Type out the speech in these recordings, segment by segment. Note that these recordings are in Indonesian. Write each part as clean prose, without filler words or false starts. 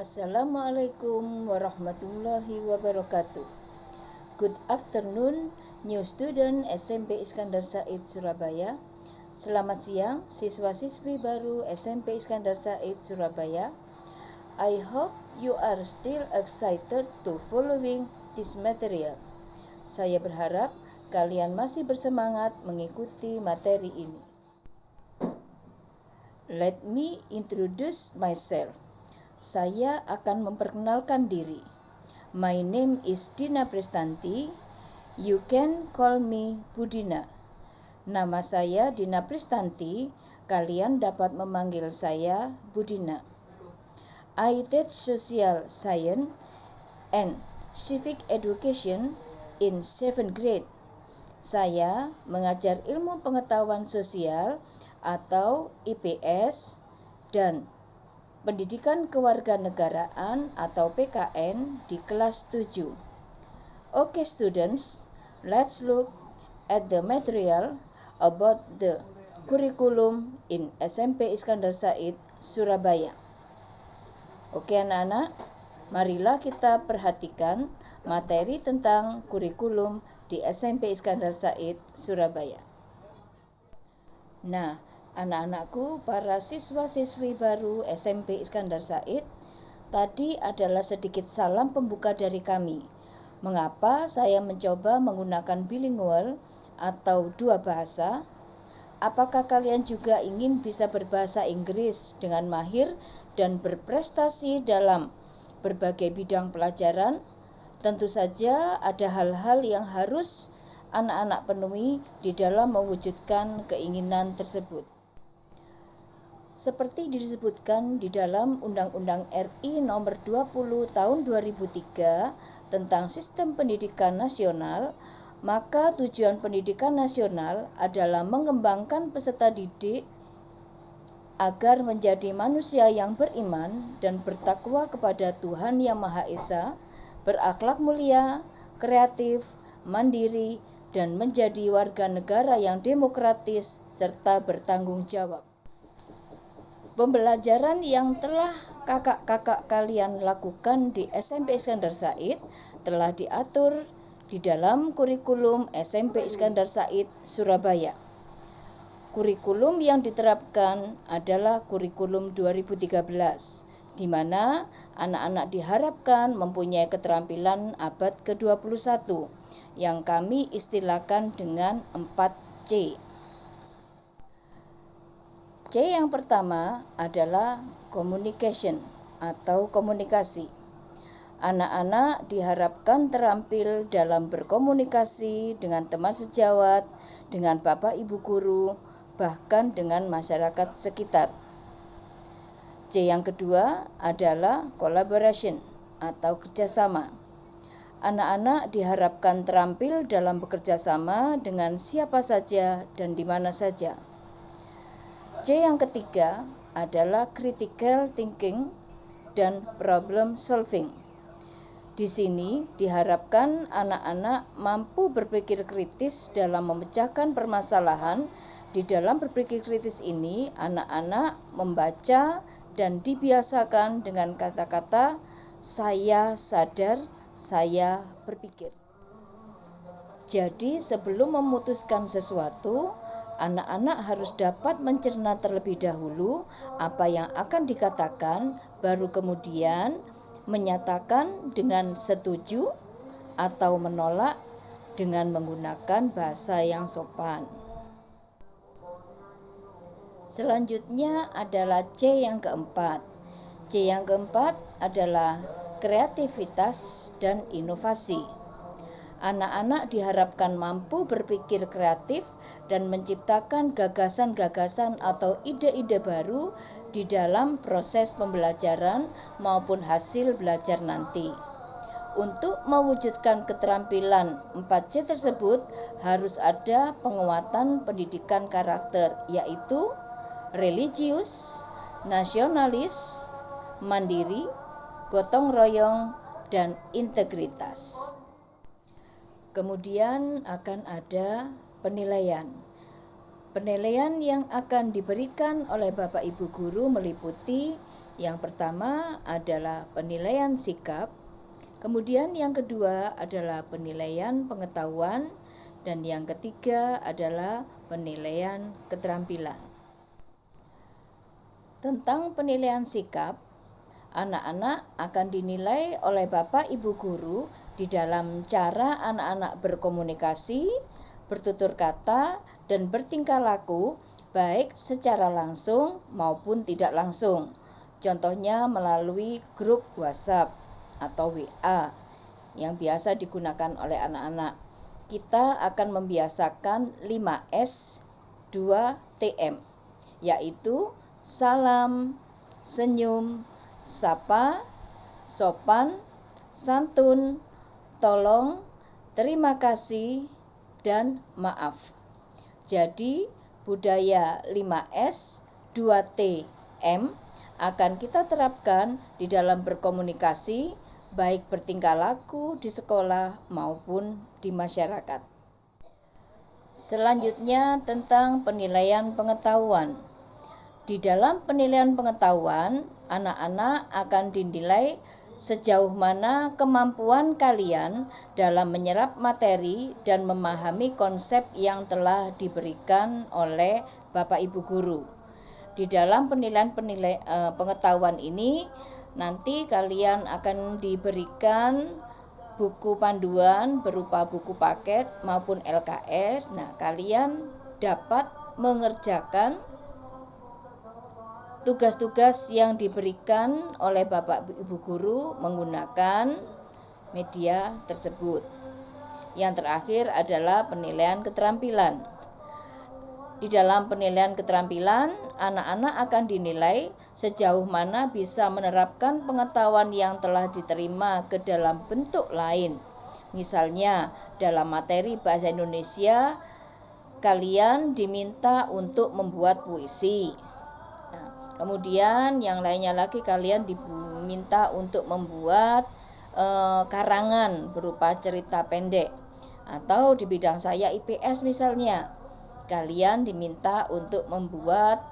Assalamualaikum warahmatullahi wabarakatuh. Good afternoon, new student SMP Iskandar Said Surabaya. Selamat siang, siswa-siswi baru SMP Iskandar Said Surabaya. I hope you are still excited to following this material. Saya berharap kalian masih bersemangat mengikuti materi ini. Let me introduce myself. Saya akan memperkenalkan diri. My name is Dina Pristanti. You can call me Budina. Nama saya Dina Pristanti. Kalian dapat memanggil saya Budina. I teach social science and civic education in 7th grade. Saya mengajar ilmu pengetahuan sosial atau IPS dan Pendidikan Kewarganegaraan atau PKN di kelas 7. Okay students, let's look at the material about the curriculum in SMP Iskandar Said Surabaya. Oke anak-anak, marilah kita perhatikan materi tentang kurikulum di SMP Iskandar Said Surabaya. Nah, anak-anakku, para siswa-siswi baru SMP Iskandar Said, tadi adalah sedikit salam pembuka dari kami. Mengapa saya mencoba menggunakan bilingual atau dua bahasa? Apakah kalian juga ingin bisa berbahasa Inggris dengan mahir dan berprestasi dalam berbagai bidang pelajaran? Tentu saja ada hal-hal yang harus anak-anak penuhi di dalam mewujudkan keinginan tersebut. Seperti disebutkan di dalam Undang-Undang RI Nomor 20 Tahun 2003 tentang Sistem Pendidikan Nasional, maka tujuan pendidikan nasional adalah mengembangkan peserta didik agar menjadi manusia yang beriman dan bertakwa kepada Tuhan Yang Maha Esa, berakhlak mulia, kreatif, mandiri, dan menjadi warga negara yang demokratis serta bertanggung jawab. Pembelajaran yang telah kakak-kakak kalian lakukan di SMP Iskandar Said telah diatur di dalam kurikulum SMP Iskandar Said Surabaya. Kurikulum yang diterapkan adalah kurikulum 2013, di mana anak-anak diharapkan mempunyai keterampilan abad ke-21 yang kami istilahkan dengan 4C. C yang pertama adalah communication atau komunikasi. Anak-anak diharapkan terampil dalam berkomunikasi dengan teman sejawat, dengan bapak ibu guru, bahkan dengan masyarakat sekitar. C yang kedua adalah collaboration atau kerjasama. Anak-anak diharapkan terampil dalam bekerja sama dengan siapa saja dan di mana saja. C yang ketiga adalah critical thinking dan problem solving. Di sini diharapkan anak-anak mampu berpikir kritis dalam memecahkan permasalahan. Di dalam berpikir kritis ini, anak-anak membaca dan dibiasakan dengan kata-kata saya sadar, saya berpikir. Jadi sebelum memutuskan sesuatu, anak-anak harus dapat mencerna terlebih dahulu apa yang akan dikatakan, baru kemudian menyatakan dengan setuju atau menolak dengan menggunakan bahasa yang sopan. Selanjutnya adalah C yang keempat. C yang keempat adalah kreativitas dan inovasi. Anak-anak diharapkan mampu berpikir kreatif dan menciptakan gagasan-gagasan atau ide-ide baru di dalam proses pembelajaran maupun hasil belajar nanti. Untuk mewujudkan keterampilan 4C tersebut harus ada penguatan pendidikan karakter, yaitu religius, nasionalis, mandiri, gotong royong, dan integritas. Kemudian akan ada penilaian. Penilaian yang akan diberikan oleh Bapak Ibu guru meliputi Yang pertama adalah penilaian sikap, kemudian yang kedua adalah penilaian pengetahuan, dan yang ketiga adalah penilaian keterampilan. Tentang penilaian sikap, anak-anak akan dinilai oleh Bapak Ibu guru di dalam cara anak-anak berkomunikasi, bertutur kata, dan bertingkah laku, baik secara langsung maupun tidak langsung. Contohnya melalui grup WhatsApp atau WA yang biasa digunakan oleh anak-anak. Kita akan membiasakan 5S 2TM, yaitu salam, senyum, sapa, sopan, santun, tolong, terima kasih, dan maaf. Jadi, budaya 5S 2TM akan kita terapkan di dalam berkomunikasi, baik bertingkah laku di sekolah maupun di masyarakat. Selanjutnya tentang penilaian pengetahuan. Di dalam penilaian pengetahuan, anak-anak akan dinilai sejauh mana kemampuan kalian dalam menyerap materi dan memahami konsep yang telah diberikan oleh Bapak Ibu guru. Di dalam penilaian pengetahuan ini, nanti kalian akan diberikan buku panduan berupa buku paket maupun LKS. Nah, kalian dapat mengerjakan tugas-tugas yang diberikan oleh Bapak Ibu guru menggunakan media tersebut. Yang terakhir adalah penilaian keterampilan. Di dalam penilaian keterampilan, anak-anak akan dinilai sejauh mana bisa menerapkan pengetahuan yang telah diterima ke dalam bentuk lain. Misalnya, dalam materi bahasa Indonesia, kalian diminta untuk membuat puisi. Kemudian yang lainnya lagi kalian diminta untuk membuat karangan berupa cerita pendek. Atau di bidang saya IPS misalnya, kalian diminta untuk membuat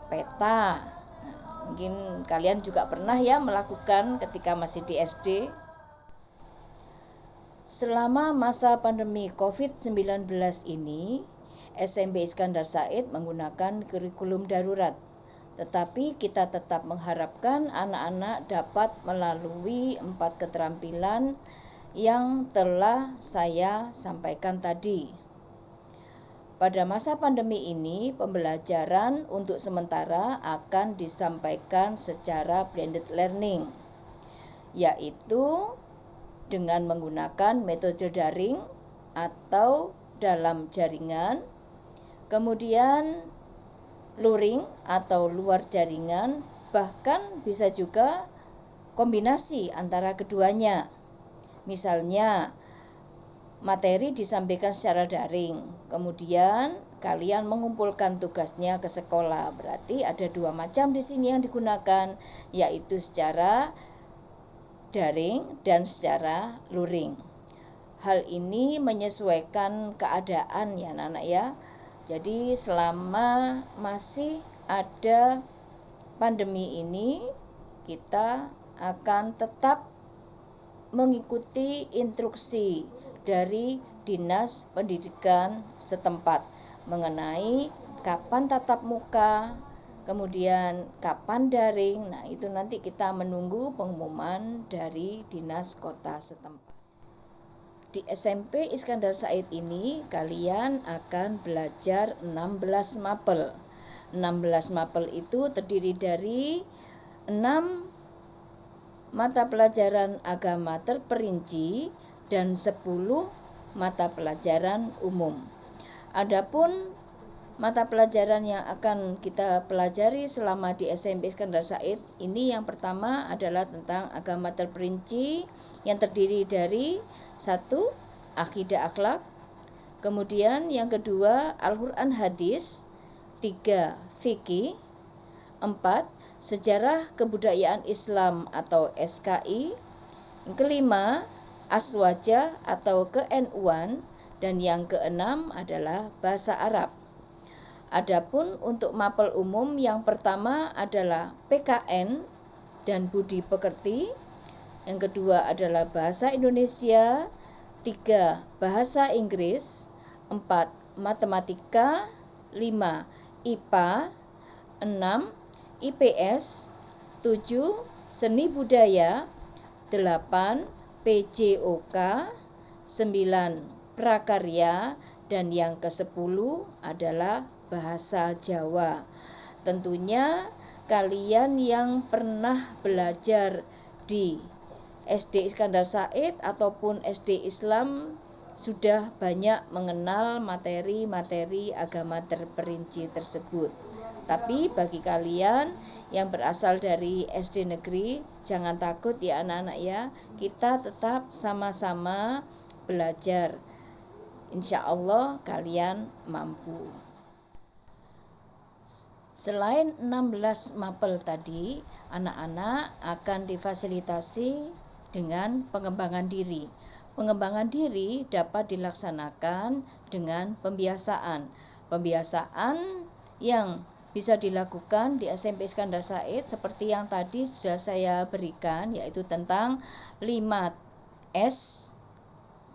peta. Mungkin kalian juga pernah ya melakukan ketika masih di SD. Selama masa pandemi COVID-19 ini, SMP Iskandar Said menggunakan kurikulum darurat. Tetapi kita tetap mengharapkan anak-anak dapat melalui 4 keterampilan yang telah saya sampaikan tadi. Pada masa pandemi ini, pembelajaran untuk sementara akan disampaikan secara blended learning, yaitu dengan menggunakan metode daring atau dalam jaringan, kemudian luring atau luar jaringan, bahkan bisa juga kombinasi antara keduanya. Misalnya, materi disampaikan secara daring, kemudian kalian mengumpulkan tugasnya ke sekolah. Berarti ada 2 macam di sini yang digunakan, yaitu secara daring dan secara luring. Hal ini menyesuaikan keadaan ya anak-anak ya. Jadi selama masih ada pandemi ini, kita akan tetap mengikuti instruksi dari Dinas Pendidikan setempat mengenai kapan tatap muka, kemudian kapan daring. Nah, itu nanti kita menunggu pengumuman dari Dinas Kota setempat. Di SMP Iskandar Said ini kalian akan belajar 16 mapel. 16 mapel itu terdiri dari 6 mata pelajaran agama terperinci dan 10 mata pelajaran umum. Adapun mata pelajaran yang akan kita pelajari selama di SMP Iskandar Said ini, yang pertama adalah tentang agama terperinci yang terdiri dari 1. Akidah akhlak, kemudian yang kedua Al-Quran hadis, 3. Fikih, 4. Sejarah kebudayaan Islam atau SKI, yang kelima Aswaja atau ke-NU-an, dan yang keenam adalah bahasa Arab. Adapun untuk mapel umum yang pertama adalah PKN dan budi pekerti. Yang kedua adalah bahasa Indonesia. 3. Bahasa Inggris. 4. Matematika. 5. IPA. 6. IPS. 7. Seni budaya. 8. PJOK. 9. Prakarya. Dan yang ke-10 adalah bahasa Jawa. Tentunya kalian yang pernah belajar di SD Iskandar Said ataupun SD Islam sudah banyak mengenal materi-materi agama terperinci tersebut. Tapi bagi kalian yang berasal dari SD negeri, jangan takut ya anak-anak ya, kita tetap sama-sama belajar. Insya Allah kalian mampu. Selain 16 mapel tadi, anak-anak akan difasilitasi dengan pengembangan diri. Pengembangan diri dapat dilaksanakan dengan pembiasaan. Pembiasaan yang bisa dilakukan di SMP Iskandar Said seperti yang tadi sudah saya berikan, yaitu tentang 5S,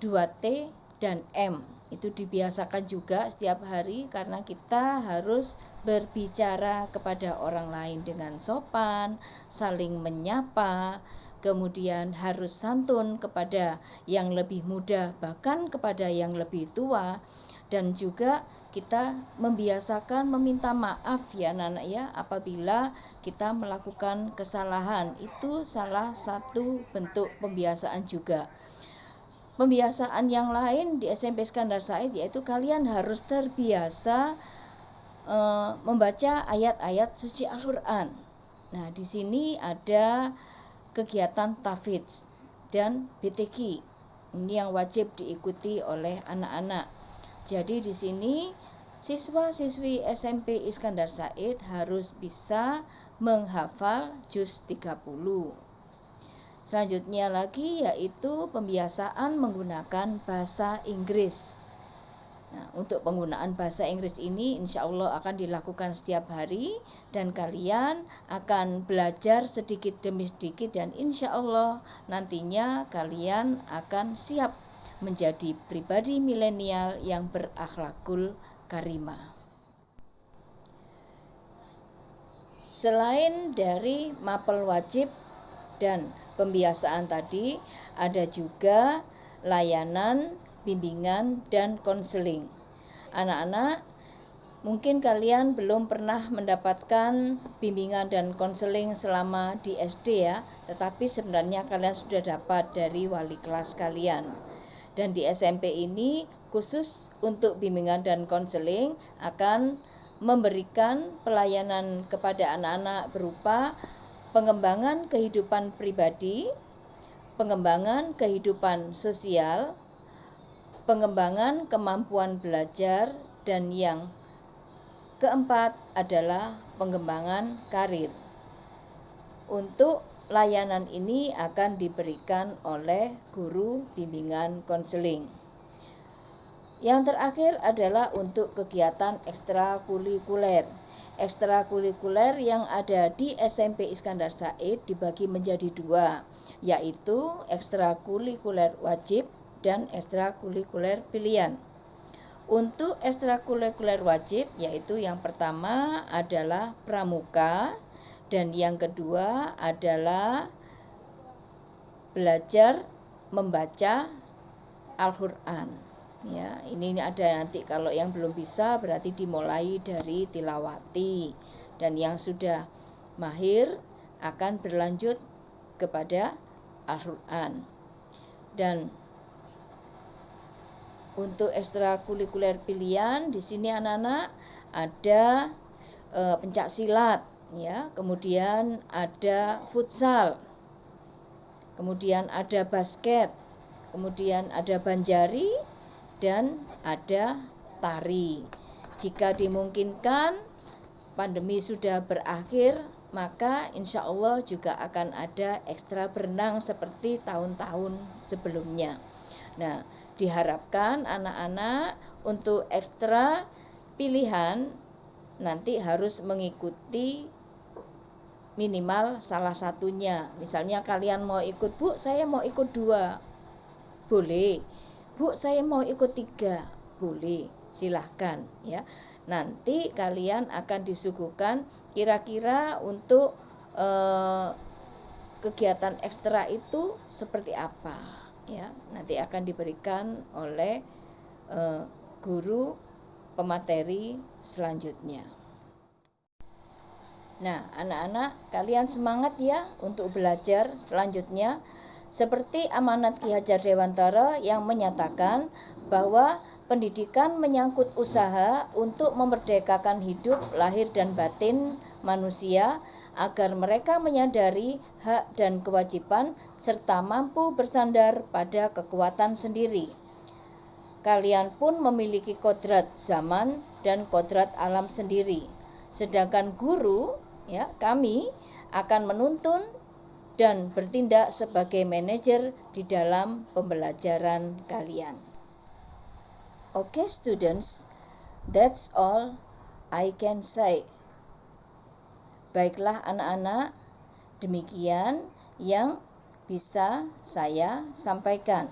2T, dan M. Itu dibiasakan juga setiap hari karena kita harus berbicara kepada orang lain dengan sopan, saling menyapa, kemudian harus santun kepada yang lebih muda, bahkan kepada yang lebih tua, dan juga kita membiasakan meminta maaf ya anak-anak ya apabila kita melakukan kesalahan. Itu salah satu bentuk pembiasaan juga. Pembiasaan yang lain di SMP Iskandar Said yaitu kalian harus terbiasa membaca ayat-ayat suci Al-Qur'an. Nah, di sini ada kegiatan tahfidz dan BTQ. Ini yang wajib diikuti oleh anak-anak. Jadi di sini siswa-siswi SMP Iskandar Said harus bisa menghafal juz 30. Selanjutnya lagi yaitu pembiasaan menggunakan bahasa Inggris. Nah, untuk penggunaan bahasa Inggris ini insya Allah akan dilakukan setiap hari dan kalian akan belajar sedikit demi sedikit dan insya Allah nantinya kalian akan siap menjadi pribadi milenial yang berakhlakul karimah. Selain dari mapel wajib dan pembiasaan tadi, ada juga layanan, bimbingan, dan konseling. Anak-anak, mungkin kalian belum pernah mendapatkan bimbingan dan konseling selama di SD ya, tetapi sebenarnya kalian sudah dapat dari wali kelas kalian. Dan di SMP ini khusus untuk bimbingan dan konseling akan memberikan pelayanan kepada anak-anak berupa pengembangan kehidupan pribadi, pengembangan kehidupan sosial, pengembangan kemampuan belajar, dan yang keempat adalah pengembangan karir. Untuk layanan ini akan diberikan oleh guru bimbingan konseling. Yang terakhir adalah untuk kegiatan ekstrakurikuler. Ekstrakurikuler yang ada di SMP Iskandar Said dibagi menjadi 2, yaitu ekstrakurikuler wajib dan ekstrakurikuler pilihan. Untuk ekstrakurikuler wajib yaitu yang pertama adalah pramuka dan yang kedua adalah belajar membaca Al-Qur'an. Ya, ini ada nanti kalau yang belum bisa berarti dimulai dari tilawati dan yang sudah mahir akan berlanjut kepada Al-Qur'an. Dan untuk ekstrakurikuler pilihan di sini anak-anak ada pencak silat ya, kemudian ada futsal, kemudian ada basket, kemudian ada banjari, dan ada tari. Jika dimungkinkan pandemi sudah berakhir, maka insya Allah juga akan ada ekstra berenang seperti tahun-tahun sebelumnya. Nah, diharapkan anak-anak untuk ekstra pilihan nanti harus mengikuti minimal salah satunya. Misalnya kalian mau ikut, Bu, saya mau ikut 2, boleh. Bu, saya mau ikut 3, boleh. Silahkan ya. Nanti kalian akan disuguhkan kira-kira untuk kegiatan ekstra itu seperti apa ya. Nanti akan diberikan oleh guru pemateri selanjutnya. Nah, anak-anak, kalian semangat ya untuk belajar selanjutnya. Seperti amanat Ki Hajar Dewantara yang menyatakan bahwa pendidikan menyangkut usaha untuk memerdekakan hidup lahir dan batin manusia agar mereka menyadari hak dan kewajiban serta mampu bersandar pada kekuatan sendiri. Kalian pun memiliki kodrat zaman dan kodrat alam sendiri. Sedangkan guru, ya, kami akan menuntun dan bertindak sebagai manajer di dalam pembelajaran kalian. Okay, students, that's all I can say. Baiklah anak-anak, demikian yang bisa saya sampaikan.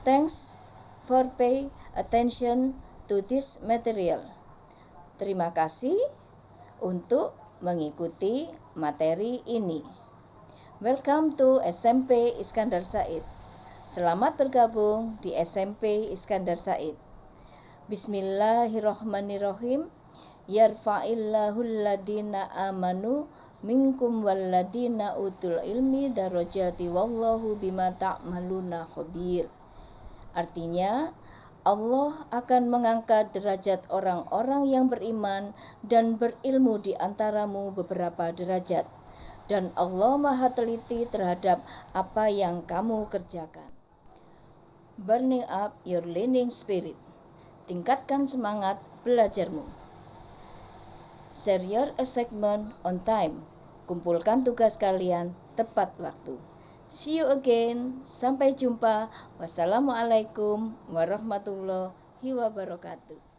Thanks for pay attention to this material. Terima kasih untuk mengikuti materi ini. Welcome to SMP Iskandar Said. Selamat bergabung di SMP Iskandar Said. Bismillahirrahmanirrahim. Yarfa'illahul ladina amanu minkum walladina utul ilmi darajati wallahu bima ta'maluna khabir. Artinya, Allah akan mengangkat derajat orang-orang yang beriman dan berilmu di antaramu beberapa derajat. Dan Allah Maha teliti terhadap apa yang kamu kerjakan. Burning up your learning spirit. Tingkatkan semangat belajarmu. Share your assignment on time. Kumpulkan tugas kalian tepat waktu. See you again. Sampai jumpa. Wassalamualaikum warahmatullahi wabarakatuh.